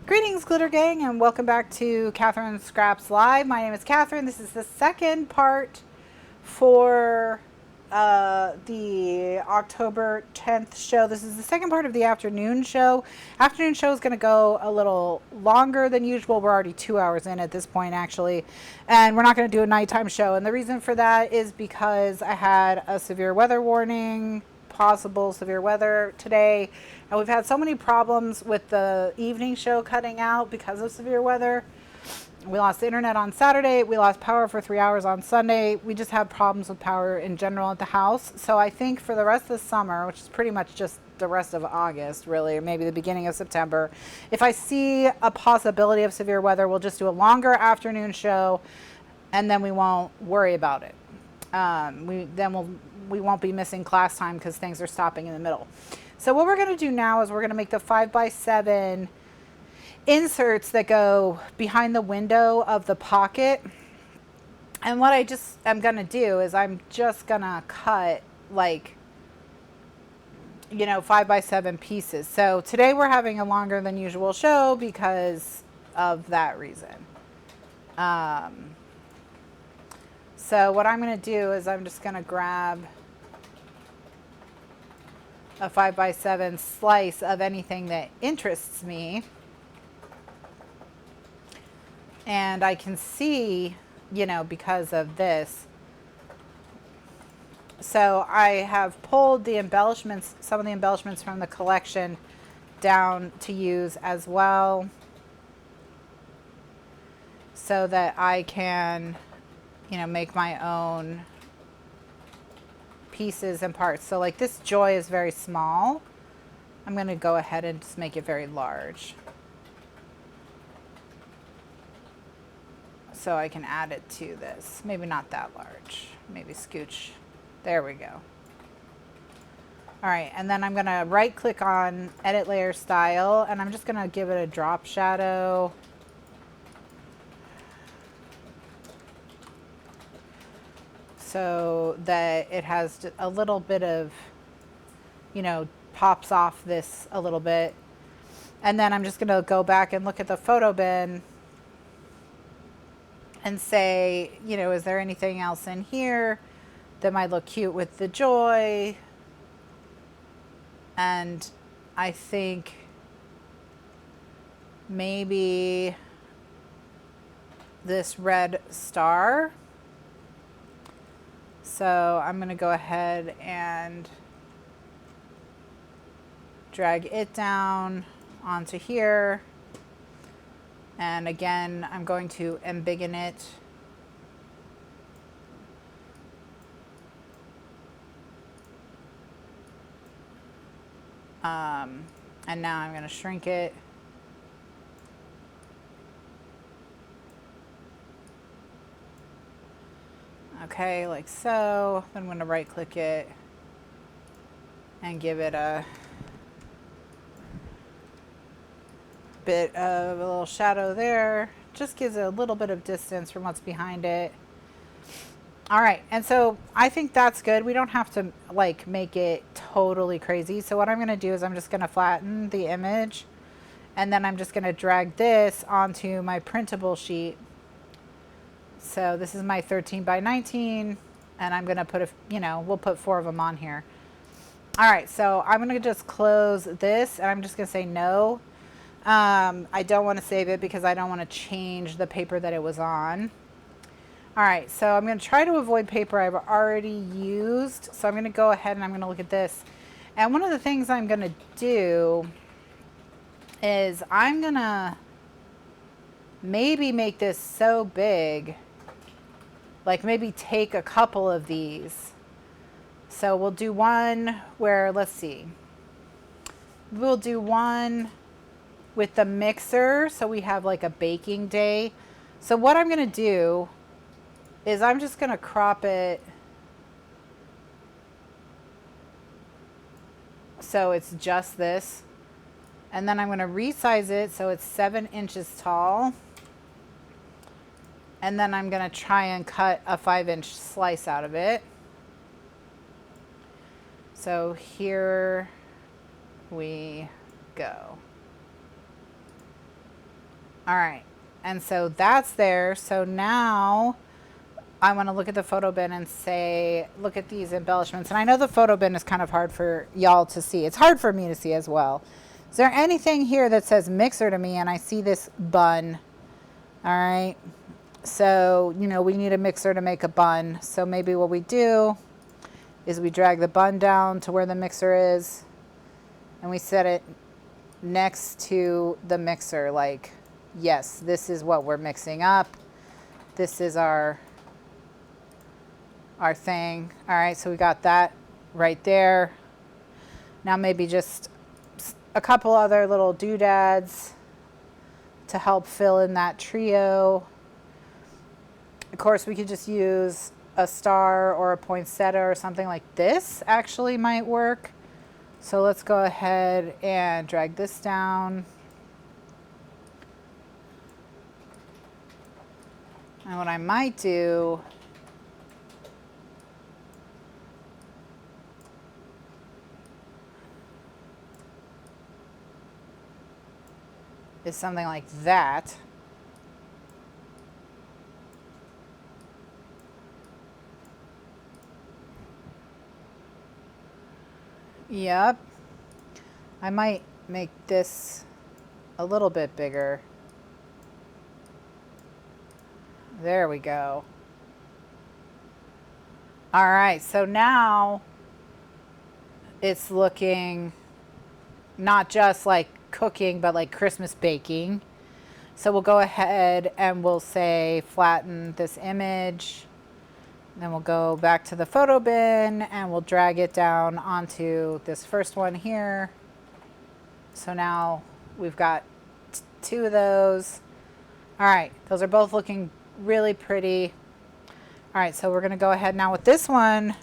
Greetings, Glitter Gang, and welcome back to Kathryn Scraps Live. My name is Kathryn. This is the second part for the October 10th show. This is the second part of the afternoon show. Afternoon show is going to go a little longer than usual. We're already 2 hours in at this point, actually, and we're not going to do a nighttime show. And the reason for that is because I had a severe weather warning, possible severe weather today, and we've had so many problems with the evening show cutting out because of severe weather. We lost the internet on Saturday. We lost power for 3 hours on Sunday. We just have problems with power in general at the house. So I think for the rest of the summer, which is pretty much just the rest of August, really, or maybe the beginning of September, if I see a possibility of severe weather, we'll just do a longer afternoon show, and then we won't worry about it. We won't be missing class time because things are stopping in the middle. So what we're going to do now is we're going to make the 5x7 inserts that go behind the window of the pocket. And what I just am going to do is I'm just going to cut, like, 5x7 pieces. So today we're having a longer than usual show because of that reason. So what I'm going to do is I'm just going to grab a 5x7 slice of anything that interests me. And I can see, because of this. So I have pulled the embellishments, some of the embellishments from the collection down to use as well, so that I can, make my own pieces and parts. So like this joy is very small. I'm going to go ahead and just make it very large, so I can add it to this. Maybe not that large, maybe scooch. There we go. All right, and then I'm going to right click on edit layer style, and I'm just going to give it a drop shadow. So that it has a little bit of, pops off this a little bit. And then I'm just going to go back and look at the photo bin and say, is there anything else in here that might look cute with the joy? And I think maybe this red star. So I'm going to go ahead and drag it down onto here. And again, I'm going to embiggen it. And now I'm going to shrink it. Okay, like so. Then I'm going to right click it and give it a bit of a little shadow there. Just gives it a little bit of distance from what's behind it. All right, and so I think that's good. We don't have to like make it totally crazy. So what I'm going to do is I'm just going to flatten the image, and then I'm just going to drag this onto my printable sheet. So this is my 13 by 19, and I'm going to put we'll put 4 of them on here. All right, so I'm going to just close this, and I'm just going to say no. I don't want to save it because I don't want to change the paper that it was on. All right, so I'm going to try to avoid paper I've already used. So I'm going to go ahead and I'm going to look at this. And one of the things I'm going to do is I'm going to maybe make this so big, like maybe take a couple of these. So we'll do one where, let's see, we'll do one with the mixer. So we have like a baking day. So what I'm going to do is I'm just going to crop it so it's just this. And then I'm going to resize it so it's 7 inches tall. And then I'm going to try and cut a 5-inch slice out of it. So here we go. All right. And so that's there. So now I want to look at the photo bin and say, look at these embellishments. And I know the photo bin is kind of hard for y'all to see. It's hard for me to see as well. Is there anything here that says mixer to me? And I see this bun. All right. So, you know, we need a mixer to make a bun. So maybe what we do is we drag the bun down to where the mixer is and we set it next to the mixer. Like, yes, this is what we're mixing up. This is our thing. All right, so we got that right there. Now maybe just a couple other little doodads to help fill in that trio. Of course, we could just use a star or a poinsettia or something like this actually might work. So let's go ahead and drag this down. And what I might do is something like that. Yep. I might make this a little bit bigger. There we go. All right, so now it's looking not just like cooking, but like Christmas baking. So we'll go ahead and we'll say flatten this image. Then we'll go back to the photo bin and we'll drag it down onto this first one here. So now we've got two of those. All right, those are both looking really pretty. All right, so we're gonna go ahead now with this one.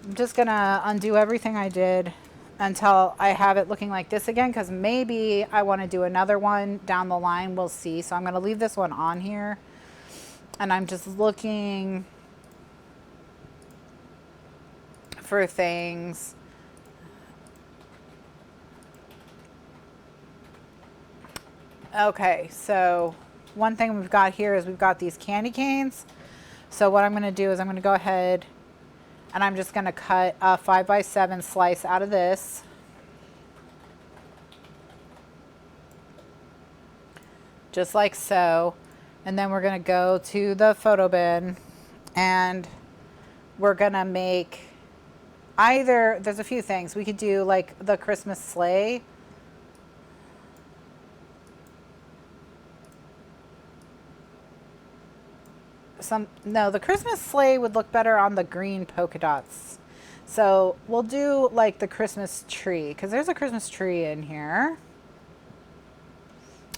I'm just gonna undo everything I did until I have it looking like this again, because maybe I wanna do another one down the line, we'll see. So I'm gonna leave this one on here and I'm just looking for things. Okay, so one thing we've got here is we've got these candy canes. So what I'm going to do is I'm going to go ahead and I'm just going to cut a 5x7 slice out of this. Just like so. And then we're going to go to the photo bin and we're going to make either, there's a few things. We could do like the Christmas sleigh. No, the Christmas sleigh would look better on the green polka dots. So we'll do like the Christmas tree, because there's a Christmas tree in here.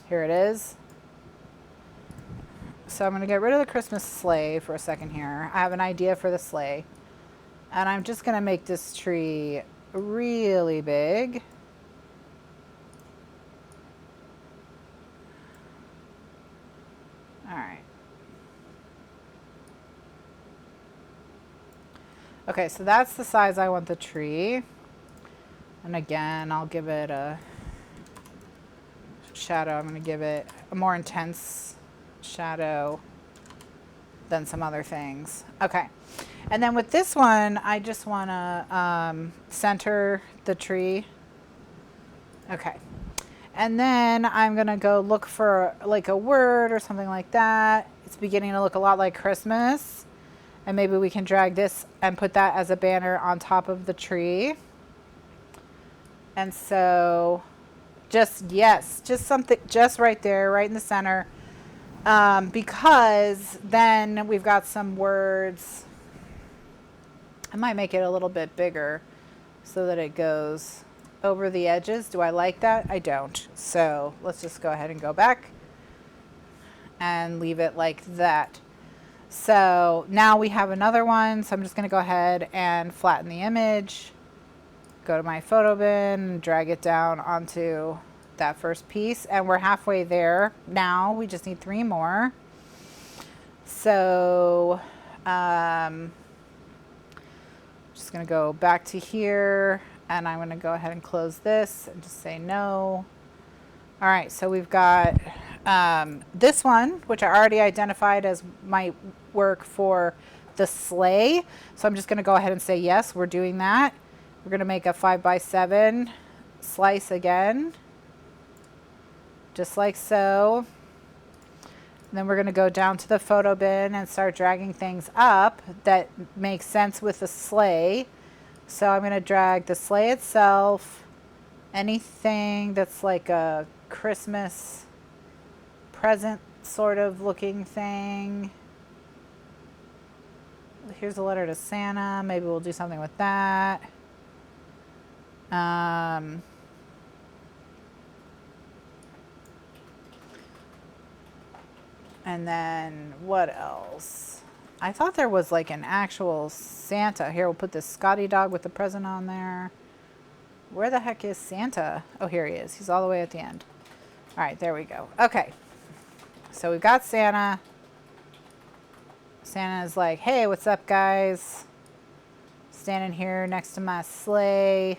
Here it is. So I'm going to get rid of the Christmas sleigh for a second here. I have an idea for the sleigh. And I'm just going to make this tree really big. All right. Okay, so that's the size I want the tree. And again, I'll give it a shadow. I'm going to give it a more intense shadow than some other things. Okay. And then with this one, I just want to center the tree. Okay. And then I'm going to go look for like a word or something like that. It's beginning to look a lot like Christmas. And maybe we can drag this and put that as a banner on top of the tree. And so just, yes, just something, just right there, right in the center. Because then we've got some words. I might make it a little bit bigger so that it goes over the edges. Do I like that? I don't. So let's just go ahead and go back and leave it like that. So now we have another one. So I'm just going to go ahead and flatten the image, go to my photo bin, drag it down onto that first piece. And we're halfway there. Now we just need 3 more. So just going to go back to here and I'm going to go ahead and close this and just say no. All right, so we've got This one, which I already identified as might work for the sleigh. So I'm just going to go ahead and say, yes, we're doing that. We're going to make a 5x7 slice again, just like so. And then we're going to go down to the photo bin and start dragging things up that make sense with the sleigh. So I'm going to drag the sleigh itself, anything that's like a Christmas present sort of looking thing. Here's a letter to Santa. Maybe we'll do something with that. And then what else? I thought there was like an actual Santa. Here, we'll put this Scotty dog with the present on there. Where the heck is Santa? Oh, here he is. He's all the way at the end. All right, there we go. Okay. So we've got Santa. Santa's like, hey, what's up, guys? Standing here next to my sleigh,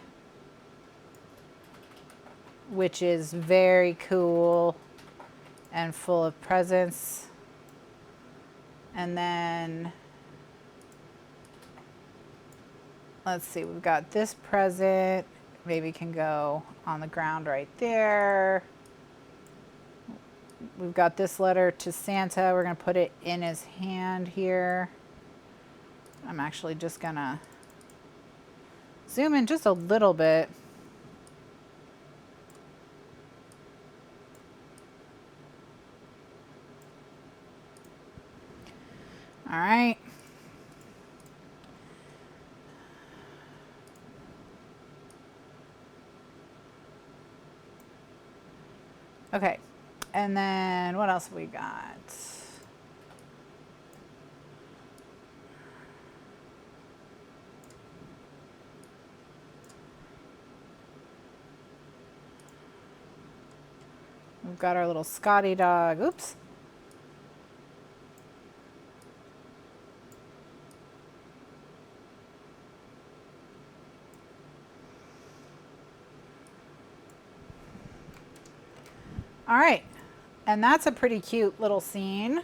which is very cool and full of presents. And then, let's see, we've got this present. Maybe can go on the ground right there. We've got this letter to Santa. We're going to put it in his hand here. I'm actually just going to zoom in just a little bit. All right. Okay. And then what else have we got? We've got our little Scotty dog. Oops. All right. And that's a pretty cute little scene.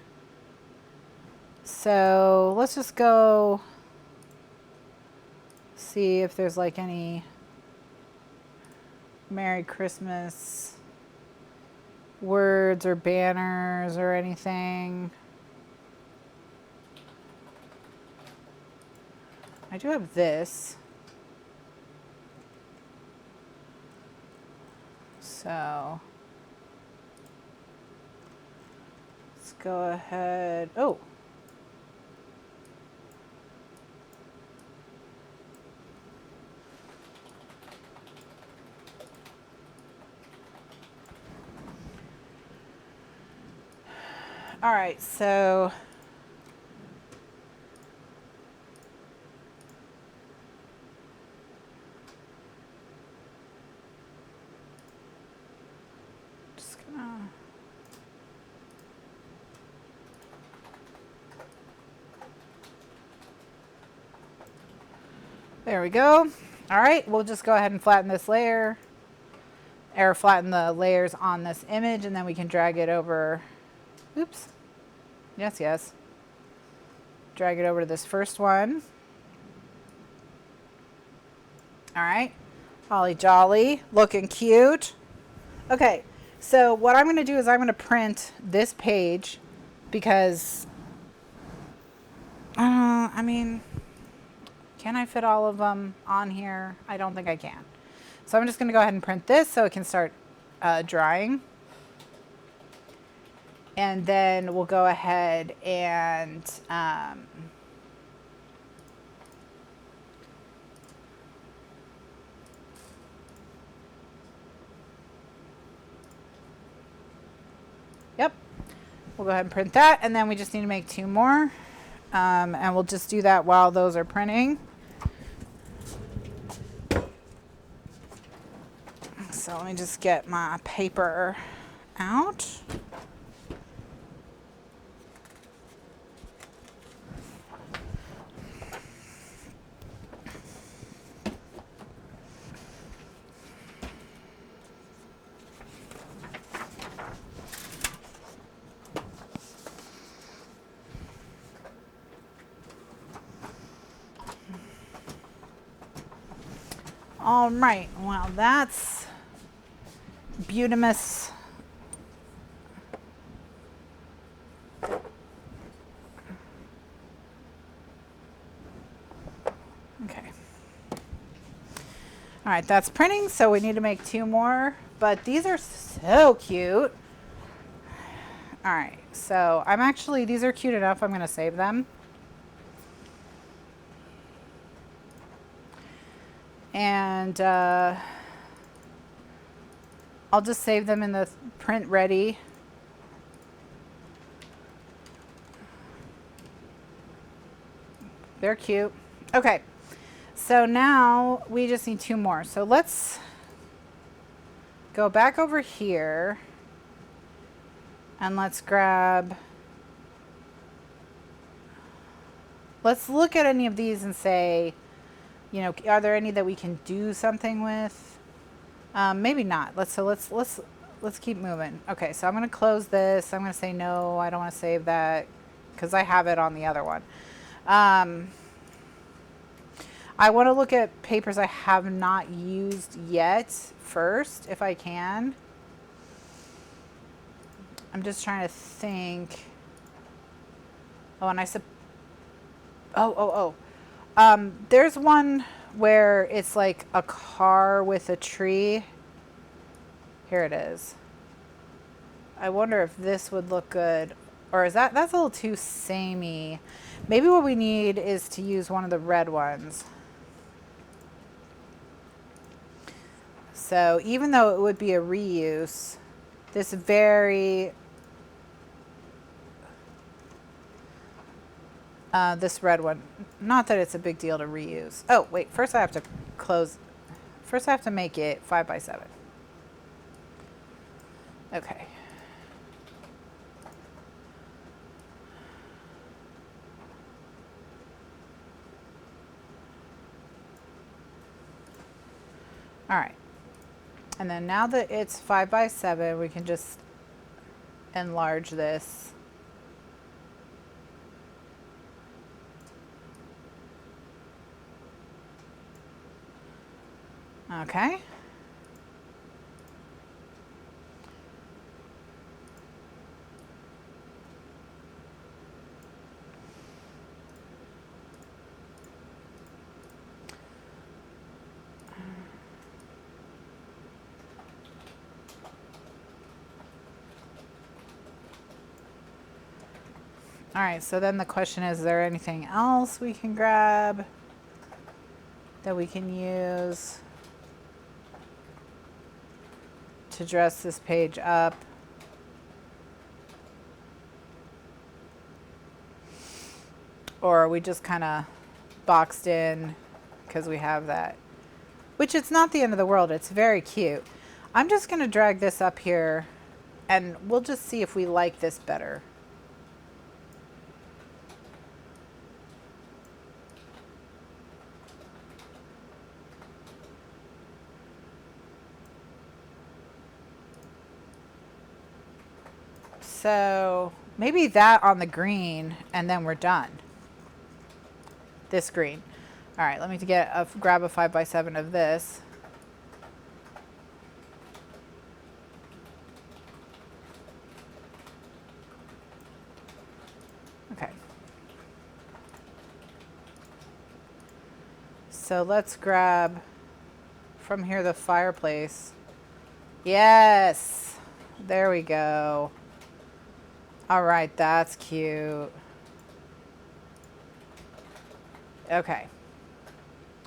So let's just go see if there's like any Merry Christmas words or banners or anything. I do have this. So let's go ahead. Oh. All right, so just gonna there we go. All right, we'll just go ahead and flatten this layer, or flatten the layers on this image, and then we can drag it over. Oops. Yes, yes. Drag it over to this first one. All right. Holly jolly, looking cute. Okay, so what I'm going to do is I'm going to print this page because, I mean, can I fit all of them on here? I don't think I can. So I'm just going to go ahead and print this so it can start drying. And then we'll go ahead and yep, we'll go ahead and print that, and then we just need to make 2 more, and we'll just do that while those are printing. So let me just get my paper out. All right, well, that's Beautimus. Okay. All right, that's printing, so we need to make 2 more, but these are so cute. All right, so these are cute enough, I'm gonna save them. And I'll just save them in the print ready. They're cute. Okay, so now we just need 2 more. So let's go back over here and let's look at any of these and say, you know, are there any that we can do something with? Maybe not. Let's keep moving. Okay, so I'm going to close this. I'm going to say no, I don't want to save that because I have it on the other one. I want to look at papers I have not used yet first, if I can. I'm just trying to think. Oh, and there's one where it's like a car with a tree. Here it is. I wonder if this would look good. Or is that's a little too samey. Maybe what we need is to use one of the red ones. So even though it would be a reuse, this red one, not that it's a big deal to reuse. Oh, wait, first I have to make it 5x7. Okay. All right. And then now that it's 5x7, we can just enlarge this. Okay. All right, so then the question is there anything else we can grab that we can use to dress this page up? Or are we just kind of boxed in because we have that? Which it's not the end of the world. It's very cute. I'm just going to drag this up here and we'll just see if we like this better. So maybe that on the green and then we're done. This green. All right, let me grab a 5x7 of this. Okay. So let's grab from here the fireplace. Yes, there we go. All right, that's cute. Okay,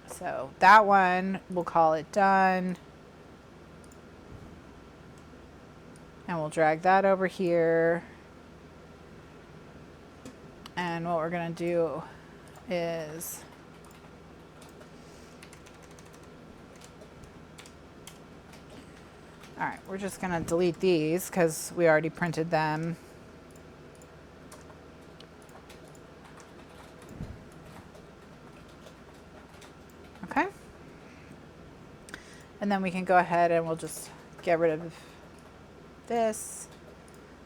so that one, we'll call it done. And we'll drag that over here. And what we're gonna do is all right, we're just gonna delete these because we already printed them. Okay. And then we can go ahead and we'll just get rid of this.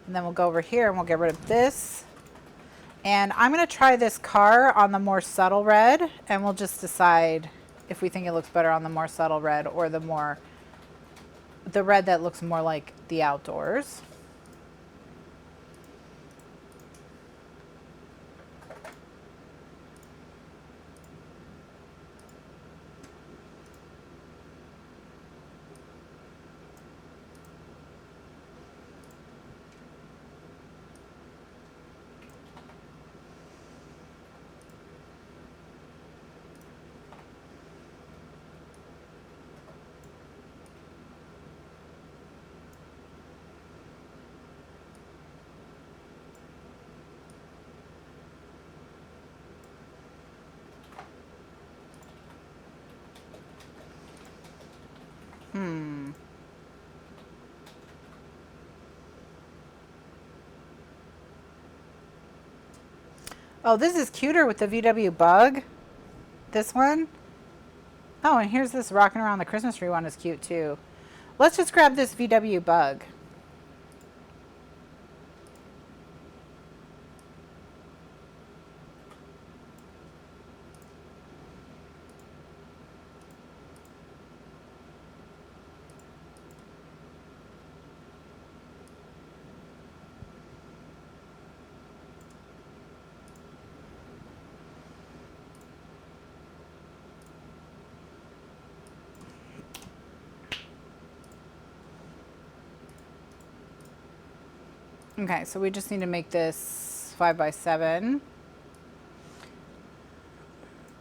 And then we'll go over here and we'll get rid of this. And I'm going to try this car on the more subtle red and we'll just decide if we think it looks better on the more subtle red or the red that looks more like the outdoors. Oh, this is cuter with the VW bug. This one. Oh, and here's this rocking around the Christmas tree one is cute too. Let's just grab this VW bug. Okay, so we just need to make this 5x7.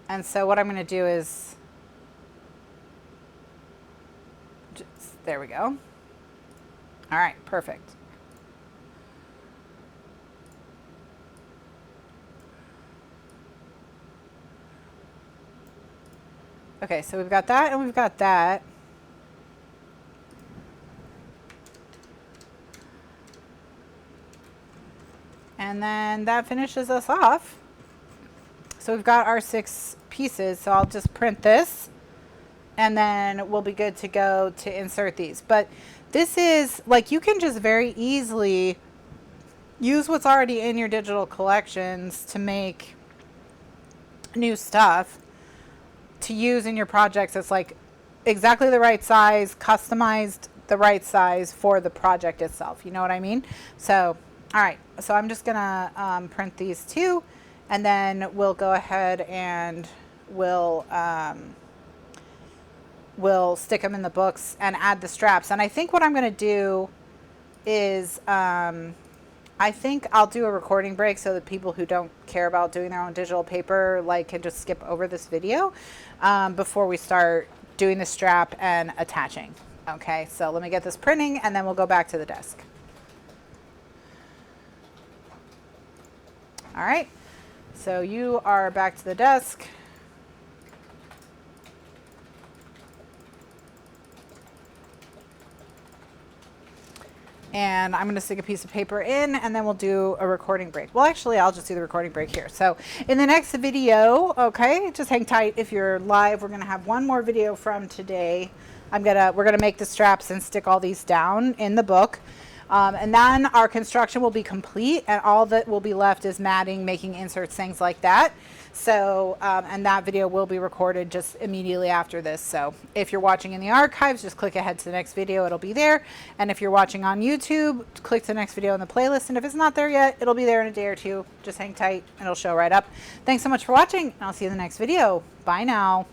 And so what I'm going to do is, there we go. All right, perfect. Okay, so we've got that and we've got that. And then that finishes us off. So we've got our 6 pieces. So I'll just print this and then we'll be good to go to insert these. But this is like, you can just very easily use what's already in your digital collections to make new stuff to use in your projects. It's like exactly the right size, customized the right size for the project itself. You know what I mean? So, all right. So I'm just gonna print these 2, and then we'll go ahead and we'll stick them in the books and add the straps. And I think what I'm gonna do is I think I'll do a recording break so that people who don't care about doing their own digital paper can just skip over this video before we start doing the strap and attaching. Okay, so let me get this printing and then we'll go back to the desk. All right, so you are back to the desk. And I'm going to stick a piece of paper in and then we'll do a recording break. Well, actually, I'll just do the recording break here. So in the next video, okay, just hang tight if you're live. We're going to have one more video from today. We're going to make the straps and stick all these down in the book. And then our construction will be complete and all that will be left is matting, making inserts, things like that. So, and that video will be recorded just immediately after this. So if you're watching in the archives, just click ahead to the next video. It'll be there. And if you're watching on YouTube, click to the next video in the playlist. And if it's not there yet, it'll be there in a day or 2. Just hang tight and it'll show right up. Thanks so much for watching. And I'll see you in the next video. Bye now.